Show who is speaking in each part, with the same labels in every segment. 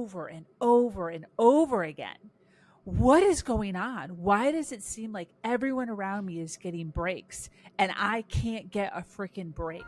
Speaker 1: over and over and over again. What is going on? Why does it seem like everyone around me is getting breaks and I can't get a freaking break?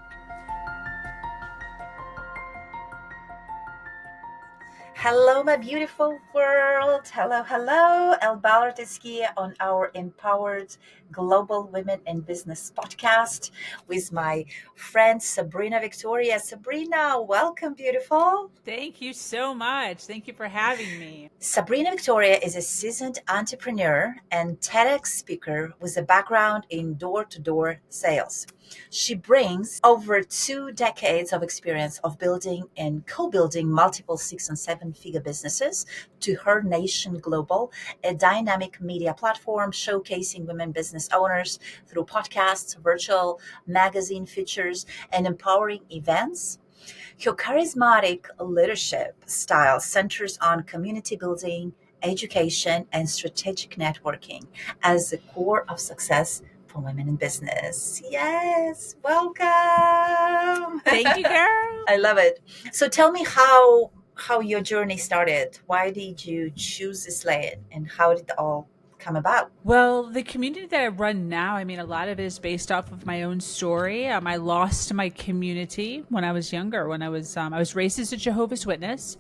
Speaker 2: Hello, my beautiful world. Hello, hello. El Ballard is here on our Empowered Global Women in Business podcast with my friend Sabrina Victoria. Sabrina, welcome, beautiful.
Speaker 1: Thank you so much. Thank you for having me.
Speaker 2: Sabrina Victoria is a seasoned entrepreneur and TEDx speaker with a background in door-to-door sales. She brings over 2 decades of experience of building and co-building multiple 6 and 7-figure businesses to Her Nation Global, a dynamic media platform showcasing women business owners through podcasts, virtual magazine features, and empowering events. Her charismatic leadership style centers on community building, education, and strategic networking as the core of success for women in business. Yes, welcome.
Speaker 1: Thank you, girl.
Speaker 2: I love it. So tell me how your journey started. Why did you choose this lane, and how did it all come about?
Speaker 1: Well, the community that I run now, I mean, a lot of it is based off of my own story. I lost my community when I was younger. When I was raised as a Jehovah's Witness,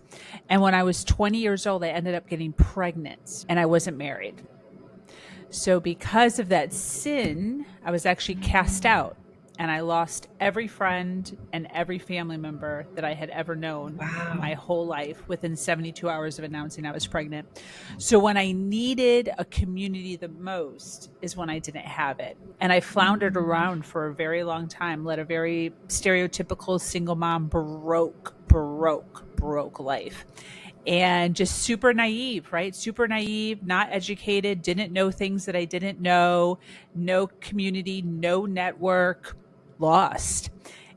Speaker 1: and when I was 20 years old, I ended up getting pregnant, and I wasn't married. So because of that sin, I was actually cast out, and I lost every friend and every family member that I had ever known my whole life within 72 hours of announcing I was pregnant. So when I needed a community the most is when I didn't have it. And I floundered around for a very long time, led a very stereotypical single mom, broke life. And just super naive, right? Super naive, not educated, didn't know things that I didn't know, no community, no network, lost.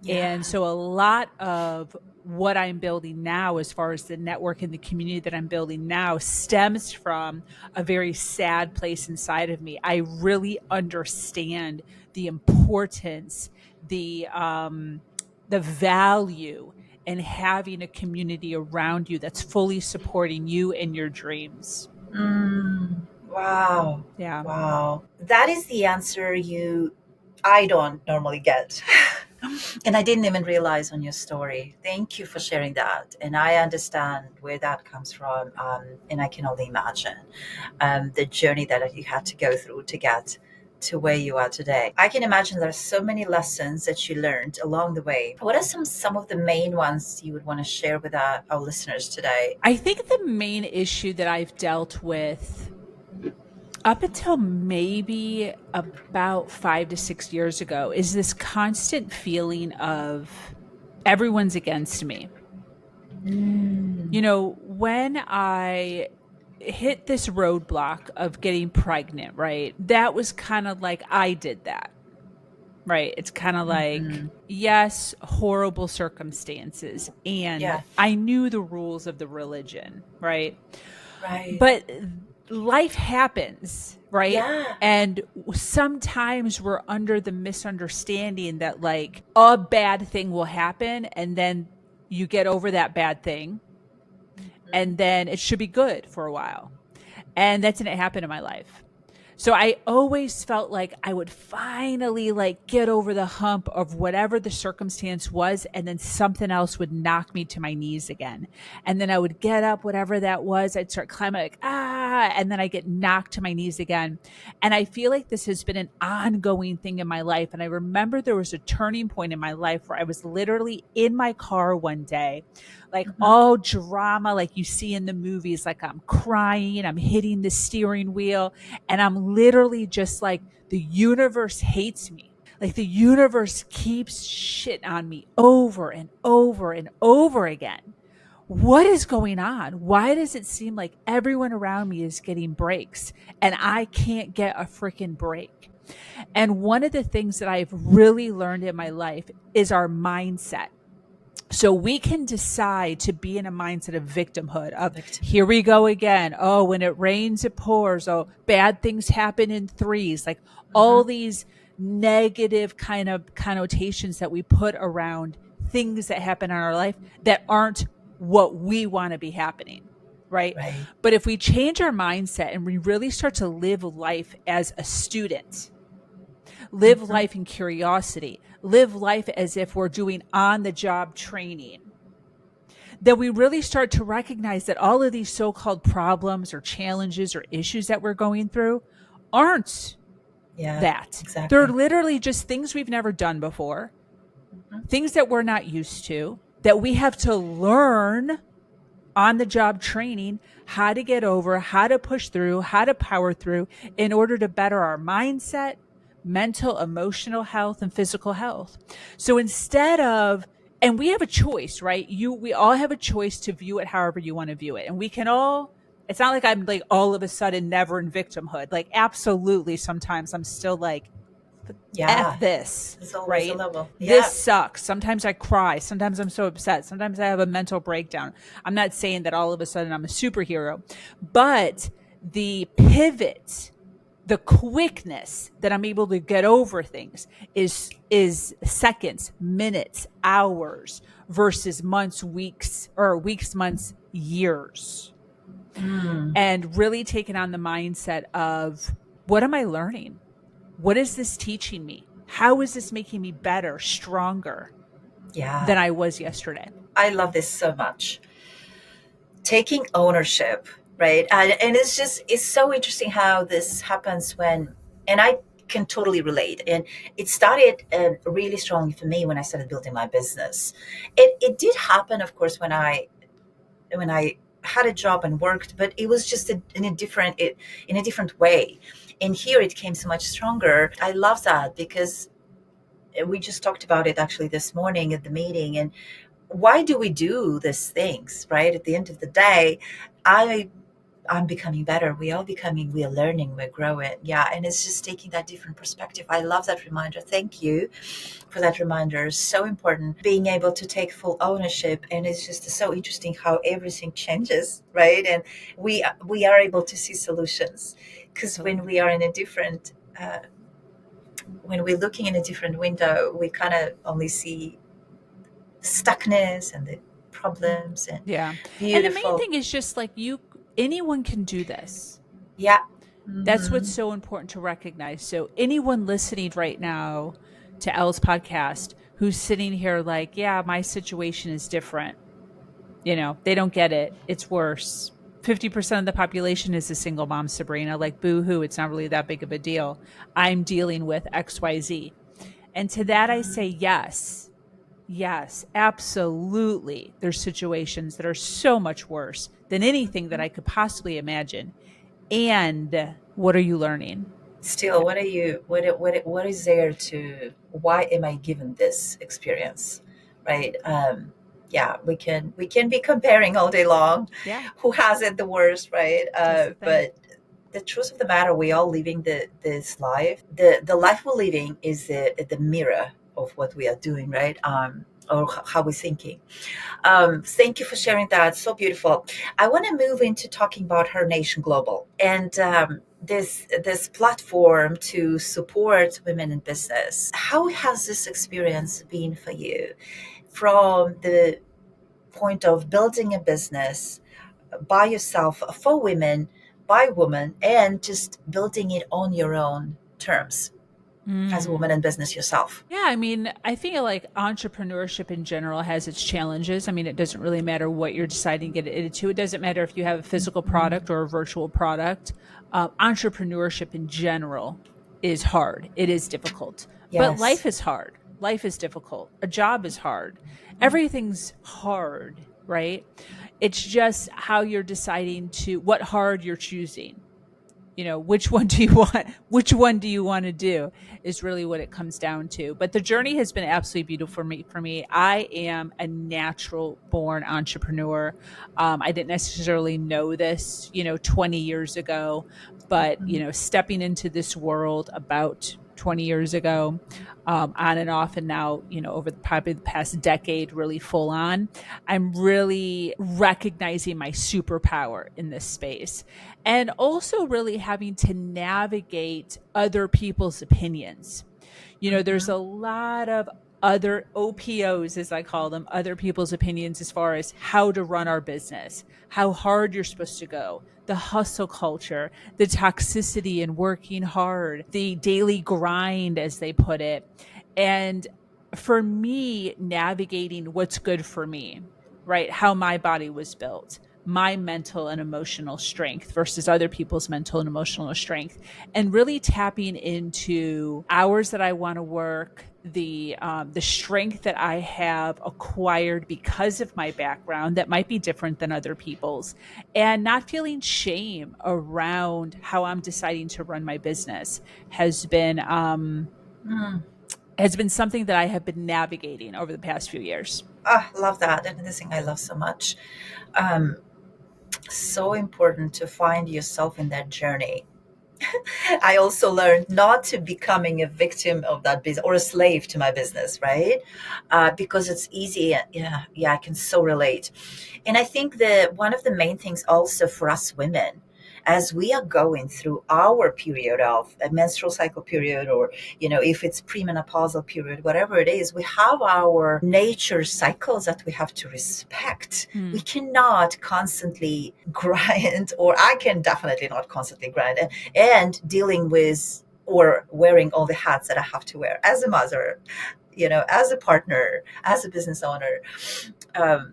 Speaker 2: Yeah.
Speaker 1: And so a lot of what I'm building now, as far as the network and the community that I'm building now, stems from a very sad place inside of me. I really understand the importance, the value and having a community around you that's fully supporting you and your dreams.
Speaker 2: Wow.
Speaker 1: Yeah.
Speaker 2: Wow. That is the answer I don't normally get. And I didn't even realize on your story. Thank you for sharing that. And I understand where that comes from. And I can only imagine the journey that you had to go through to get to where you are today. I can imagine there are so many lessons that you learned along the way. What are some of the main ones you would want to share with our listeners today?
Speaker 1: I think the main issue that I've dealt with up until maybe about 5 to 6 years ago is this constant feeling of everyone's against me. You know, when I hit this roadblock of getting pregnant, right? That was kind of like, I did that, right? It's kind of like, yes, horrible circumstances. And
Speaker 2: Yeah.
Speaker 1: I knew the rules of the religion, right?
Speaker 2: Right.
Speaker 1: But life happens, right?
Speaker 2: Yeah.
Speaker 1: And sometimes we're under the misunderstanding that like a bad thing will happen and then you get over that bad thing and then it should be good for a while. And that didn't happen in my life. So I always felt like I would finally like get over the hump of whatever the circumstance was, and then something else would knock me to my knees again. And then I would get up, whatever that was, I'd start climbing like, and then I get knocked to my knees again. And I feel like this has been an ongoing thing in my life. And I remember there was a turning point in my life where I was literally in my car one day, like all drama, like you see in the movies, like I'm crying, I'm hitting the steering wheel, and I'm literally just like, the universe hates me. Like the universe keeps shit on me over and over and over again. What is going on? Why does it seem like everyone around me is getting breaks and I can't get a freaking break? And one of the things that I've really learned in my life is our mindset. So we can decide to be in a mindset of victimhood, of here we go again. Oh, when it rains, it pours. Oh, bad things happen in threes. Like all these negative kind of connotations that we put around things that happen in our life that aren't what we want to be happening. right?
Speaker 2: Right.
Speaker 1: But if we change our mindset and we really start to live life as a student, live
Speaker 2: Mm-hmm.
Speaker 1: life in curiosity, live life as if we're doing on the job training, then we really start to recognize that all of these so called problems or challenges or issues that we're going through aren't
Speaker 2: Yeah,
Speaker 1: that. They're
Speaker 2: exactly.
Speaker 1: literally just things we've never done before,
Speaker 2: Mhm.
Speaker 1: things that we're not used to, that we have to learn on the job training how to get over, how to push through, how to power through in order to better our mindset, mental, emotional health, and physical health. So instead of, and we have a choice, right? We all have a choice to view it however you want to view it. And we can all, it's not like I'm like all of a sudden never in victimhood. Like, absolutely, sometimes I'm still like, F
Speaker 2: Yeah,
Speaker 1: this,
Speaker 2: there's always a
Speaker 1: right?
Speaker 2: level.
Speaker 1: This
Speaker 2: Yeah.
Speaker 1: sucks. Sometimes I cry. Sometimes I'm so upset. Sometimes I have a mental breakdown. I'm not saying that all of a sudden I'm a superhero, but the pivot, the quickness that I'm able to get over things is seconds, minutes, hours versus months, weeks, or weeks, months, years.
Speaker 2: Mm,
Speaker 1: And really taking on the mindset of, what am I learning? What is this teaching me? How is this making me better, stronger
Speaker 2: yeah.
Speaker 1: than I was yesterday?
Speaker 2: I love this so much. Taking ownership, right? And it's so interesting how this happens when, and I can totally relate. And it started really strongly for me when I started building my business. It did happen, of course, when I had a job and worked, but it was just in a different way. And here it came so much stronger. I love that because we just talked about it actually this morning at the meeting. And why do we do these things, right? At the end of the day, I I'm becoming better. We are becoming, we are learning, we're growing. Yeah. And it's just taking that different perspective. I love that reminder. Thank you for that reminder. So important. Being able to take full ownership. And it's just so interesting how everything changes, right? And we are able to see solutions. Because when
Speaker 1: Totally.
Speaker 2: we are in a different when we're looking in a different window, we kind of only see stuckness and the problems and
Speaker 1: Yeah. And the main
Speaker 2: beautiful.
Speaker 1: thing is just like, anyone can do this.
Speaker 2: Yeah.
Speaker 1: That's what's
Speaker 2: Hmm.
Speaker 1: so important to recognize. So, anyone listening right now to Elle's podcast who's sitting here like, yeah, my situation is different, they don't get it. It's worse. 50% of the population is a single mom, Sabrina. Like, boo hoo, it's not really that big of a deal. I'm dealing with XYZ. And to that, I say yes. Yes, absolutely. There's situations that are so much worse than anything that I could possibly imagine. And what are you learning?
Speaker 2: Still, what are you? What is there to? Why am I given this experience? Right? Yeah, we can be comparing all day long.
Speaker 1: Yeah,
Speaker 2: Who has it the worst? Right?
Speaker 1: that's the thing.
Speaker 2: But the truth of the matter, we all living this life. The life we're living is the mirror of what we are doing. Right? Or how we're thinking. Thank you for sharing that. So beautiful. I want to move into talking about Her Nation Global and this platform to support women in business. How has this experience been for you, from the point of building a business by yourself for women, by women, and just building it on your own terms as a woman
Speaker 1: Mm.
Speaker 2: in business yourself?
Speaker 1: Yeah, I mean, I feel like entrepreneurship in general has its challenges. I mean, it doesn't really matter what you're deciding to get into. It doesn't matter if you have a physical product or a virtual product. Entrepreneurship in general is hard. It is difficult. But
Speaker 2: Yes.
Speaker 1: life is hard. Life is difficult. A job is hard. Everything's hard, right? It's just how you're deciding what hard you're choosing. Which one do you want, to do, is really what it comes down to. But the journey has been absolutely beautiful for me. I am a natural born entrepreneur. I didn't necessarily know this 20 years ago, but stepping into this world about 20 years ago, on and off, and now over probably the past decade, really full on, I'm really recognizing my superpower in this space, and also really having to navigate other people's opinions. There's a lot of other OPOs, as I call them, other people's opinions as far as how to run our business, how hard you're supposed to go, the hustle culture, the toxicity and working hard, the daily grind, as they put it. And for me, navigating what's good for me, right? How my body was built, my mental and emotional strength versus other people's mental and emotional strength, and really tapping into hours that I want to work, the strength that I have acquired because of my background that might be different than other people's, and not feeling shame around how I'm deciding to run my business
Speaker 2: Mm.
Speaker 1: has been something that I have been navigating over the past few years.
Speaker 2: Ah, love that. And this thing I love so much. Um, so important to find yourself in that journey. I also learned not to becoming a victim of that business or a slave to my business, right? Because it's easy. Yeah, yeah, I can so relate. And I think that one of the main things also for us women, as we are going through our period of a menstrual cycle period, or if it's premenopausal period, whatever it is, we have our nature cycles that we have to respect. We
Speaker 1: Mm.
Speaker 2: cannot constantly grind, or I can definitely not constantly grind, and dealing with or wearing all the hats that I have to wear as a mother, as a partner, as a business owner.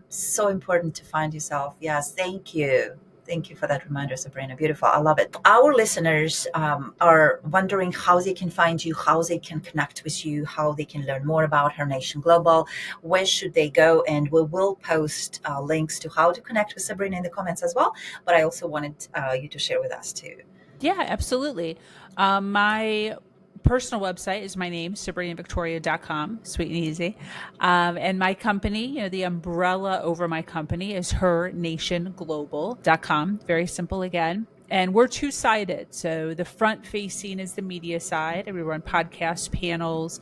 Speaker 2: So important to find yourself. Yes, thank you. Thank you for that reminder, Sabrina. Beautiful. I love it. Our listeners are wondering how they can find you, how they can connect with you, how they can learn more about Her Nation Global. Where should they go? And we will post links to how to connect with Sabrina in the comments as well. But I also wanted you to share with us too.
Speaker 1: Yeah, absolutely. My personal website is my name, sabrinavictoria.com, sweet and easy. And my company, the umbrella over my company is hernationglobal.com. Very simple again. And we're two-sided. So the front facing is the media side, and we run podcasts, panels,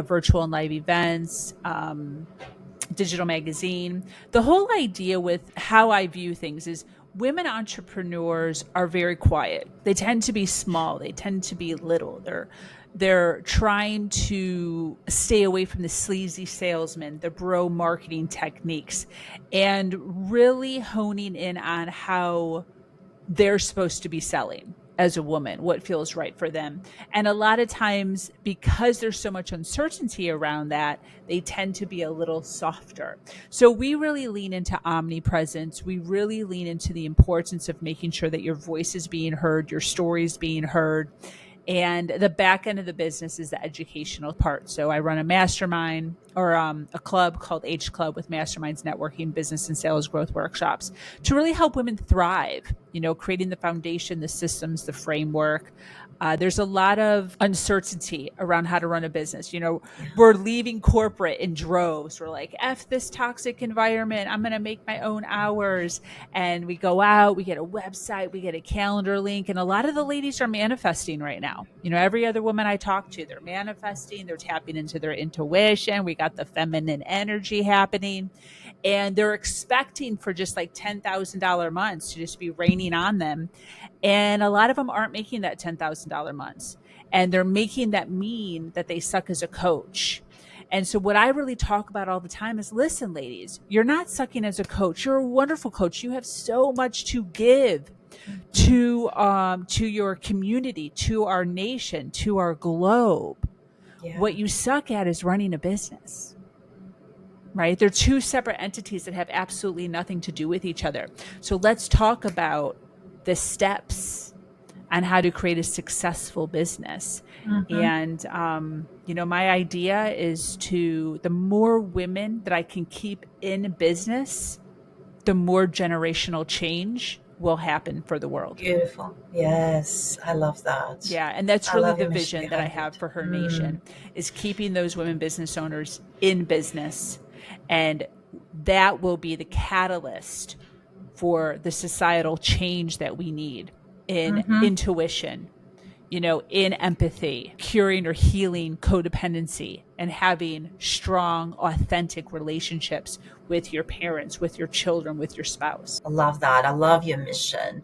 Speaker 1: virtual and live events, digital magazine. The whole idea with how I view things is women entrepreneurs are very quiet. They tend to be small, they tend to be little. They're trying to stay away from the sleazy salesman, the bro marketing techniques, and really honing in on how they're supposed to be selling as a woman, what feels right for them. And a lot of times, because there's so much uncertainty around that, they tend to be a little softer. So we really lean into omnipresence. We really lean into the importance of making sure that your voice is being heard, your story is being heard. And the back end of the business is the educational part. So I run a mastermind, or a club called H Club, with masterminds, networking, business, and sales growth workshops to really help women thrive, creating the foundation, the systems, the framework. There's a lot of uncertainty around how to run a business.
Speaker 2: Yeah.
Speaker 1: We're leaving corporate in droves. We're like, F this toxic environment. I'm going to make my own hours. And we go out, we get a website, we get a calendar link. And a lot of the ladies are manifesting right now. Every other woman I talk to, they're manifesting, they're tapping into their intuition. We got the feminine energy happening. And they're expecting for just like $10,000 months to just be raining on them. And a lot of them aren't making that $10,000 months. And they're making that mean that they suck as a coach. And so, what I really talk about all the time is, listen, ladies, you're not sucking as a coach. You're a wonderful coach. You have so much to give to your community, to our nation, to our globe.
Speaker 2: Yeah.
Speaker 1: What you suck at is running a business. Right? They're two separate entities that have absolutely nothing to do with each other. So let's talk about the steps on how to create a successful business.
Speaker 2: Mhm.
Speaker 1: And, my idea is the more women that I can keep in business, the more generational change will happen for the world.
Speaker 2: Beautiful. Yes, I love that.
Speaker 1: Yeah, and that's
Speaker 2: I
Speaker 1: really
Speaker 2: love
Speaker 1: the
Speaker 2: your mission
Speaker 1: vision that I
Speaker 2: behind
Speaker 1: have
Speaker 2: it.
Speaker 1: for Her
Speaker 2: Mm.
Speaker 1: Nation, is keeping those women business owners in business. And that will be the catalyst for the societal change that we need in
Speaker 2: Mm-hmm.
Speaker 1: intuition, in empathy, curing or healing codependency, and having strong, authentic relationships with your parents, with your children, with your spouse.
Speaker 2: I love that. I love your mission.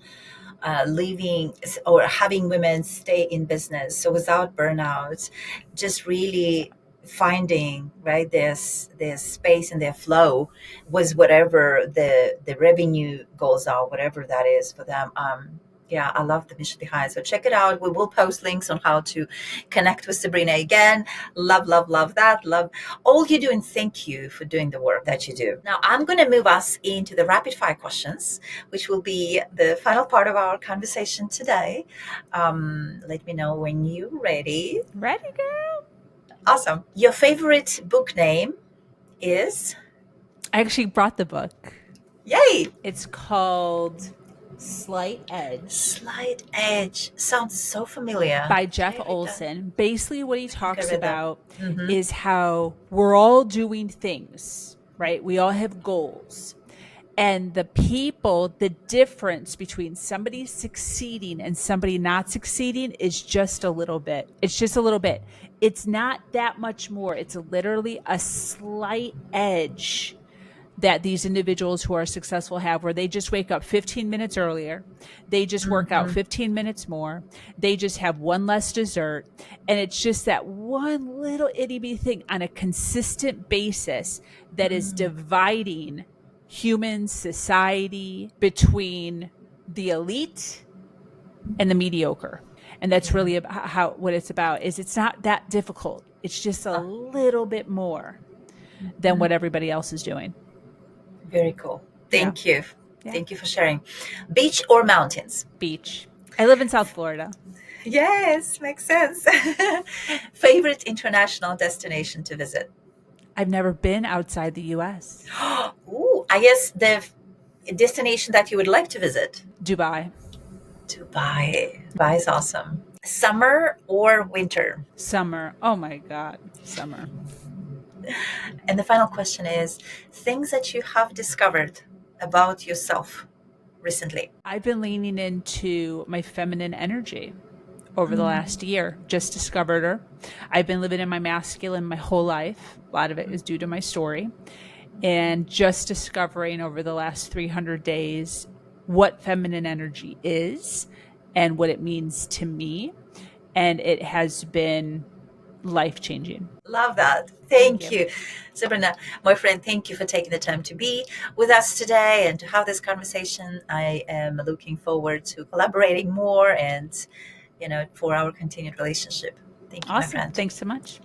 Speaker 2: Leaving or having women stay in business so without burnout, just really. finding, right, this space and their flow was whatever the revenue goals are, whatever that is for them. Yeah, I love the mission behind. So check it out. We will post links on how to connect with Sabrina again. Love, love, love that. Love all you do, and thank you for doing the work that you do. Now I'm going to move us into the rapid fire questions, which will be the final part of our conversation today. Let me know when you're ready.
Speaker 1: Ready, girl?
Speaker 2: Awesome. Your favorite book name is?
Speaker 1: I actually brought the book.
Speaker 2: Yay!
Speaker 1: It's called Slight Edge
Speaker 2: Slight Edge. Sounds so familiar.
Speaker 1: by
Speaker 2: Did
Speaker 1: Jeff
Speaker 2: I read that?
Speaker 1: Olson. Basically, what he
Speaker 2: I think I
Speaker 1: talks
Speaker 2: read that.
Speaker 1: about
Speaker 2: Mm-hmm.
Speaker 1: is how we're all doing things, right? We all have goals. And the people, the difference between somebody succeeding and somebody not succeeding is just a little bit. It's just a little bit. It's not that much more. It's literally a slight edge that these individuals who are successful have, where they just wake up 15 minutes earlier, they just work out 15 minutes more, they just have one less dessert, and it's just that one little itty bitty thing on a consistent basis that is dividing human society between the elite and the mediocre. And that's
Speaker 2: Yeah.
Speaker 1: really how what it's about. Is it's not that difficult. It's just a little bit more than what everybody else is doing.
Speaker 2: Very cool.
Speaker 1: Yeah.
Speaker 2: Thank you.
Speaker 1: Yeah.
Speaker 2: Thank you for sharing. Beach or mountains?
Speaker 1: Beach. I live in South Florida.
Speaker 2: Yes, makes sense. Favorite international destination to visit?
Speaker 1: I've never been outside the US.
Speaker 2: Ooh, I guess the destination that you would like to visit?
Speaker 1: Dubai.
Speaker 2: Dubai. Dubai is awesome. Summer or winter?
Speaker 1: Summer. Oh my God. Summer.
Speaker 2: And the final question is things that you have discovered about yourself recently.
Speaker 1: I've been leaning into my feminine energy over the last year. Just discovered her. I've been living in my masculine my whole life. A lot of it is due to my story. And just discovering over the last 300 days what feminine energy is and what it means to me. And it has been life-changing.
Speaker 2: Love that. Thank
Speaker 1: you.
Speaker 2: you. Sabrina, my friend, thank you for taking the time to be with us today and to have this conversation. I am looking forward to collaborating more and, for our continued relationship. Thank you, my
Speaker 1: Awesome.
Speaker 2: friend.
Speaker 1: Thanks so much.